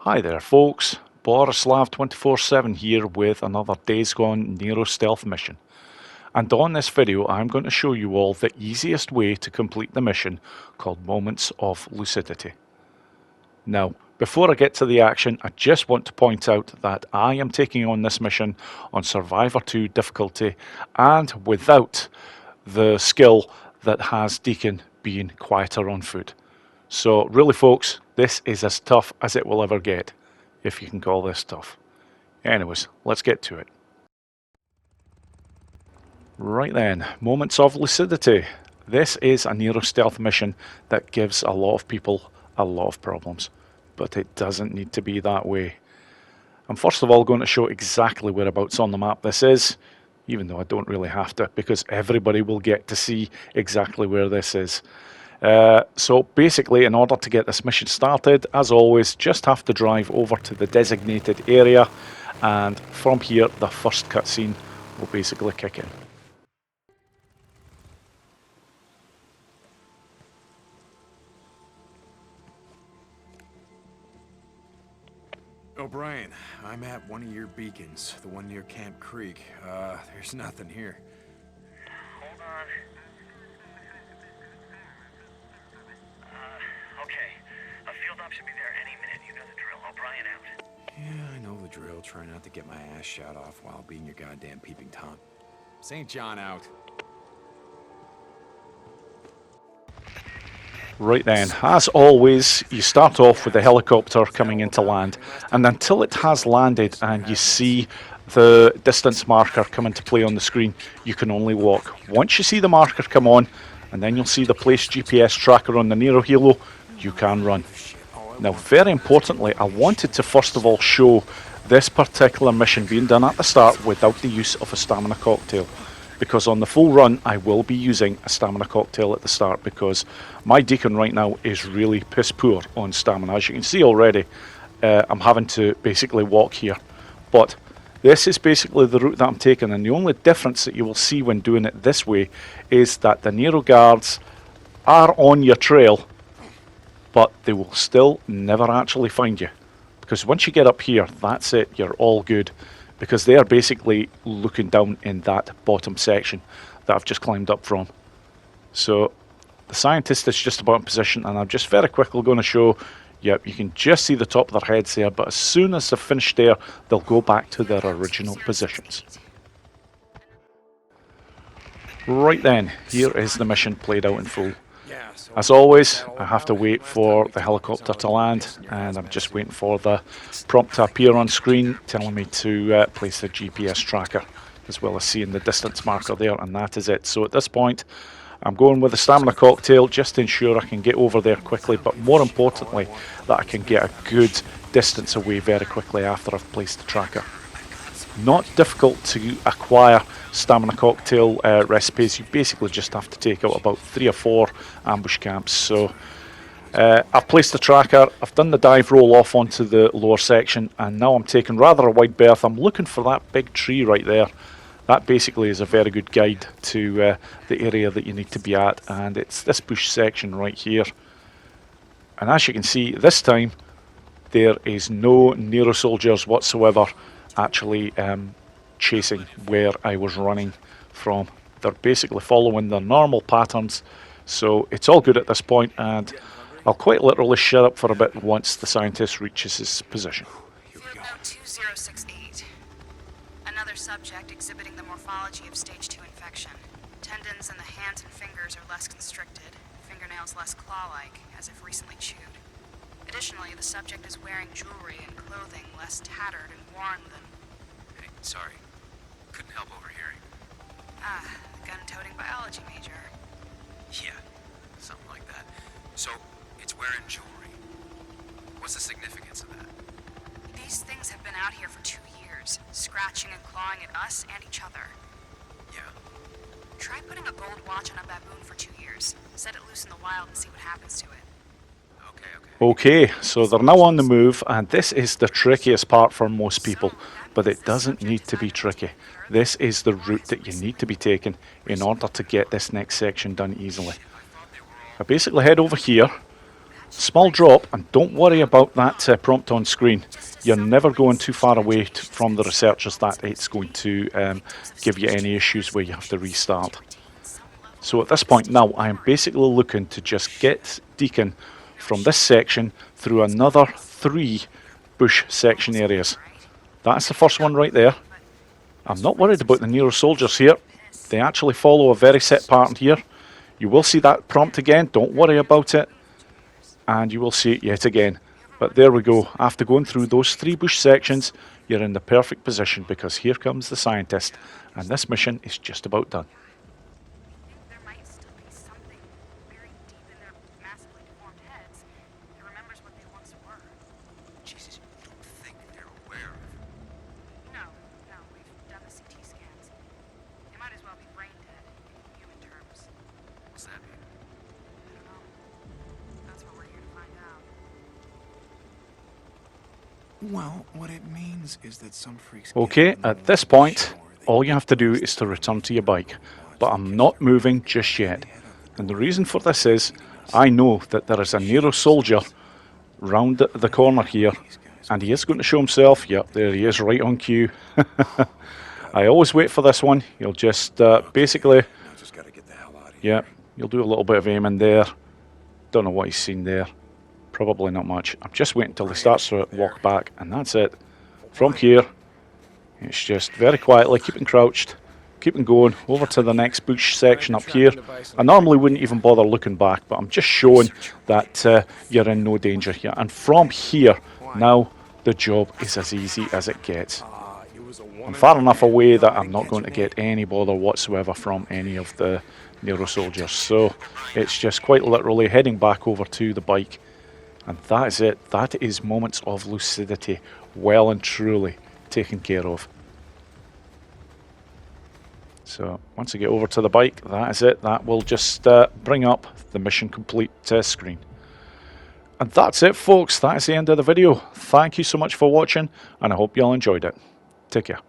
Hi there folks, Borislav247 here with another Days Gone Nero stealth mission. And on this video I'm going to show you all the easiest way to complete the mission called Moments of Lucidity. Now, before I get to the action, I just want to point out that I am taking on this mission on Survivor 2 difficulty and without the skill that has Deacon being quieter on foot. So really folks, this is as tough as it will ever get, if you can call this tough. Anyways, let's get to it. Right then, Moments of Lucidity. This is a Nero stealth mission that gives a lot of people a lot of problems, but it doesn't need to be that way. I'm first of all going to show exactly whereabouts on the map this is, even though I don't really have to, because everybody will get to see exactly where this is. So basically, in order to get this mission started, as always, just have to drive over to the designated area, and from here the first cutscene will basically kick in. O'Brien, I'm at one of your beacons, the one near Camp Creek. There's nothing here. Hold on. Okay. A field op should be there any minute. You know the drill. O'Brien out. Yeah, I know the drill. Try not to get my ass shot off while being your goddamn peeping Tom. St. John out. Right then, as always, you start off with the helicopter coming into land, and until it has landed and you see the distance marker come into play on the screen, you can only walk. Once you see the marker come on, and then you'll see the place GPS tracker on the Nero Helo, you can run. Now, very importantly, I wanted to first of all show this particular mission being done at the start without the use of a stamina cocktail, because on the full run I will be using a stamina cocktail at the start, because my Deacon right now is really piss poor on stamina. As you can see already, I'm having to basically walk here, but this is basically the route that I'm taking, and the only difference that you will see when doing it this way is that the Nero guards are on your trail, but they will still never actually find you, because once you get up here, that's it, you're all good, because they are basically looking down in that bottom section that I've just climbed up from. So the scientist is just about in position, and I'm just very quickly going to show, yep, you can just see the top of their heads there, but as soon as they're finished there, they'll go back to their original positions. Right then, here is the mission played out in full. As always, I have to wait for the helicopter to land, and I'm just waiting for the prompt to appear on screen telling me to place the GPS tracker, as well as seeing the distance marker there, and that is it. So at this point, I'm going with the stamina cocktail just to ensure I can get over there quickly, but more importantly, that I can get a good distance away very quickly after I've placed the tracker. Not difficult to acquire stamina cocktail recipes. You basically just have to take out about 3 or 4 ambush camps. So I've placed the tracker, I've done the dive roll off onto the lower section, and now I'm taking rather a wide berth. I'm looking for that big tree right there. That basically is a very good guide to the area that you need to be at, and it's this bush section right here. And as you can see, this time there is no Nero soldiers whatsoever actually chasing where I was running from. They're basically following their normal patterns, so it's all good at this point, and I'll quite literally shut up for a bit once the scientist reaches his position. Field note 2068. Another subject exhibiting the morphology of stage 2 infection. Tendons in the hands and fingers are less constricted, fingernails less claw-like, as if recently chewed. Additionally, the subject is wearing jewelry and clothing less tattered and worn than... Hey, sorry. Couldn't help overhearing. Ah, the gun-toting biology major. Yeah, something like that. So, it's wearing jewelry. What's the significance of that? These things have been out here for 2 years, scratching and clawing at us and each other. Yeah. Try putting a gold watch on a baboon for 2 years. Set it loose in the wild and see what happens to it. Okay, so they're now on the move, and this is the trickiest part for most people, but it doesn't need to be tricky. This is the route that you need to be taking in order to get this next section done easily. I basically head over here, Small drop, and don't worry about that prompt on screen. You're never going too far away from the researchers that it's going to give you any issues where you have to restart. So at this point now, I am basically looking to just get Deacon from this section through another 3 bush section areas. That's the first one right there. I'm not worried about the Nero soldiers here. They actually follow a very set pattern here. You will see that prompt again, don't worry about it. And you will see it yet again. But there we go. After going through those 3 bush sections, you're in the perfect position because here comes the scientist. And this mission is just about done. There might still be something buried deep in their massively deformed heads that remembers what they once were. Jesus, you don't think they're aware of... No, we've done the CT scans. They might as well be brain dead in human terms. What's that mean? I don't know. That's what we're here to find out. Well, what it means is that some freaks... Okay, at this point, all you have to do is to return to your bike. But I'm not moving just yet. And the reason for this is, I know that there is a Nero soldier round the corner here. And he is going to show himself. Yep, there he is, right on cue. I always wait for this one. You'll just basically... Just gotta get the hell out of here. Yeah, you'll do a little bit of aiming there. Don't know what he's seen there. Probably not much. I'm just waiting until he starts to walk back, and that's it. From here, it's just very quietly, keeping crouched, keeping going, over to the next bush section up here. I normally wouldn't even bother looking back, but I'm just showing that you're in no danger here. And from here, now, the job is as easy as it gets. I'm far enough away that I'm not going to get any bother whatsoever from any of the Nero soldiers. So it's just quite literally heading back over to the bike. And that is it. That is Moments of Lucidity, well and truly taken care of. So once I get over to the bike, that is it. That will just bring up the mission complete screen. And that's it, folks. That is the end of the video. Thank you so much for watching, and I hope you all enjoyed it. Take care.